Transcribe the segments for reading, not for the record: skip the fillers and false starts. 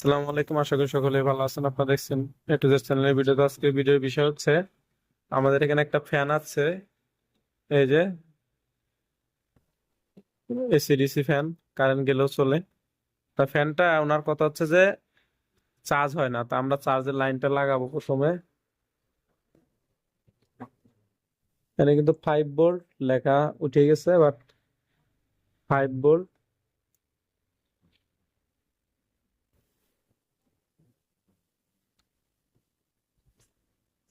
আসসালামু আলাইকুম, আশা করি সকলে ভালো আছেন। আপনারা দেখছেন এ টু জেড চ্যানেলের ভিডিওতে। আজকে ভিডিওর বিষয় হচ্ছে আমাদের এখানে একটা ফ্যান আছে, এই যে এসি ডিসি ফ্যান, কারেন্ট গেলেও চলে। তা ফ্যানটা ওনার কথা হচ্ছে যে চার্জ হয় না, তা আমরা চার্জের লাইনটা লাগাবো প্রথমে। এখানে কিন্তু 5 ভোল্ট লেখা উঠে গেছে, বাট 5 ভোল্ট।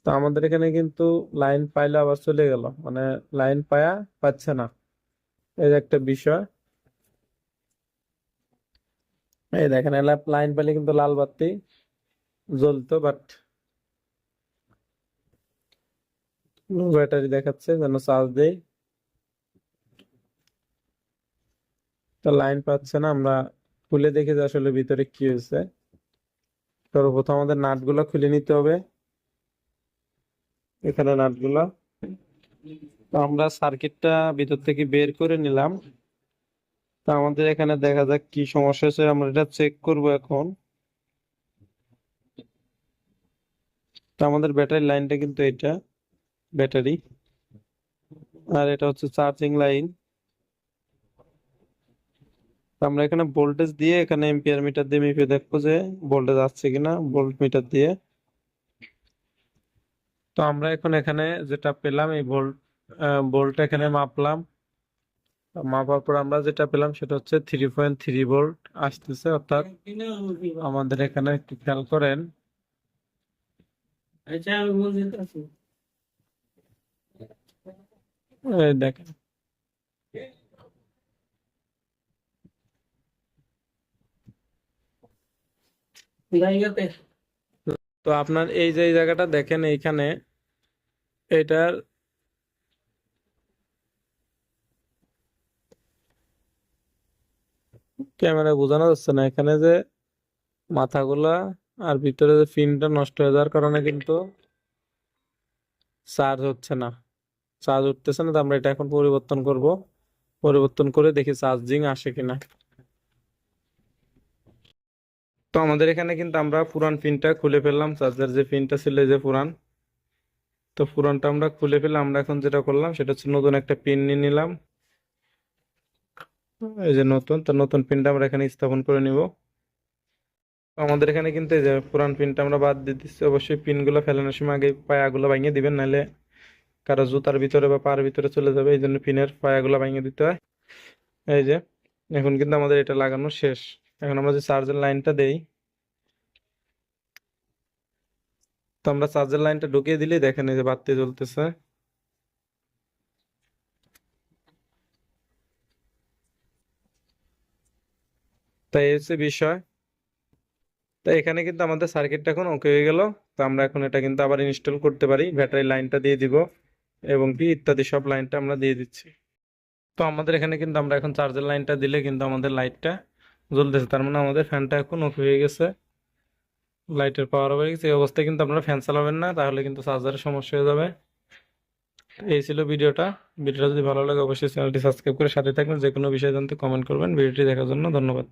তো আমাদের এখানে কিন্তু লাইন পাইলে আবার চলে গেল, মানে লাইন পায়া পাচ্ছে না, এই যে একটা বিষয়। এই দেখেন, লাইন পাইলে কিন্তু লাল বাতি জ্বলতো, বাট ব্যাটারি দেখাচ্ছে যেন চার্জ দেই, তো লাইন পাচ্ছে না। আমরা খুলে দেখি যে আসলে ভিতরে কি হয়েছে। সর্বপ্রথম আমাদের নাট গুলা খুলে নিতে হবে, এখানে নাট গুলা। তো আমরা সার্কিটটা ভিতর থেকে বের করে নিলাম। তো আমাদের এখানে দেখা যাক কি সমস্যা হয়েছে, আমরা এটা চেক করব এখন। তো আমাদের ব্যাটারি লাইনটা কিন্তু এটা ব্যাটারি, আর এটা হচ্ছে চার্জিং লাইন। তো আমরা এখানে ভোল্টেজ দিয়ে, এখানে এম্পিয়ার মিটার দিয়ে মেপে দেখবো যে ভোল্টেজ আসছে কিনা, ভোল্ট মিটার দিয়ে। তো আমরা এখন এখানে যেটা পেলাম, এই ভোল্টটা এখানে মাপলাম। মাপার পর আমরা যেটা পেলাম সেটা হচ্ছে 3.3 ভোল্ট আসতেছে, অর্থাৎ আমাদের এখানে একটু খেয়াল করেন। এই দেখেন, তো আপনার এই যে এই জায়গাটা দেখেন, এইখানে এটার ক্যামেরা বোঝানো যাচ্ছে না, এখানে যে মাথাগুলা আর ভিতরে যে পিনটা নষ্ট হয়ে যাওয়ার কারণে কিন্তু চার্জ হচ্ছে না, চার্জ উঠতেছে না। তো আমরা এটা এখন পরিবর্তন করব, পরিবর্তন করে দেখি চার্জিং আসে কিনা। তো আমাদের এখানে কিন্তু আমরা পুরান পিনটা খুলে ফেললাম, চার্জার যে পিনটা ছিল, এই যে পুরান। তো পুরানটা আমরা খুলে ফেললাম। আমরা এখন যেটা করলাম সেটা হচ্ছে নতুন একটা পিন নিয়ে নিলাম, এই যে নতুন। তো নতুন পিনটা আমরা এখানে স্থাপন করে নিব। তো আমাদের এখানে কিন্তু এই যে পুরান পিনটা আমরা বাদ দিয়ে দিচ্ছি। অবশ্যই পিনগুলো ফেলানোর সময় আগে পায়াগুলো ভাঙিয়ে দিবেন, নাহলে কারো জুতার ভিতরে বা পায়ের ভিতরে চলে যাবে, এই জন্য পিনের পায়াগুলো ভাঙিয়ে দিতে হয়। এই যে এখন কিন্তু আমাদের এটা লাগানো শেষ। এখন আমরা যে চার্জের লাইনটা দেই, তো আমরা চার্জের লাইনটা ঢুকিয়ে দিলেই দেখেন এই যে বাতি জ্বলতেছে। তাই এই হচ্ছে বিষয়। তো এখানে কিন্তু আমাদের সার্কিটটা এখন ওকে হয়ে গেল। তো আমরা এখন এটা কিন্তু আবার ইনস্টল করতে পারি, ব্যাটারি লাইনটা দিয়ে দিব এবং কি ইত্যাদি সব লাইনটা আমরা দিয়ে দিচ্ছি। তো আমাদের এখানে কিন্তু আমরা এখন চার্জের লাইনটা দিলে কিন্তু আমাদের লাইটটা জ্বলতেছে, তার মানে আমাদের ফ্যানটা এখন ওকে হয়ে গেছে, লাইটের পাওয়ার হয়ে গেছে। এই অবস্থায় কিন্তু আপনারা ফ্যান চালাবেন না, তাহলে কিন্তু চার্জারের সমস্যা হয়ে যাবে। এই ছিল ভিডিওটা। ভিডিওটা যদি ভালো লাগে অবশ্যই চ্যানেলটি সাবস্ক্রাইব করে সাথে থাকবেন। যে কোনো বিষয় জানতে কমেন্ট করবেন। ভিডিওটি দেখার জন্য ধন্যবাদ।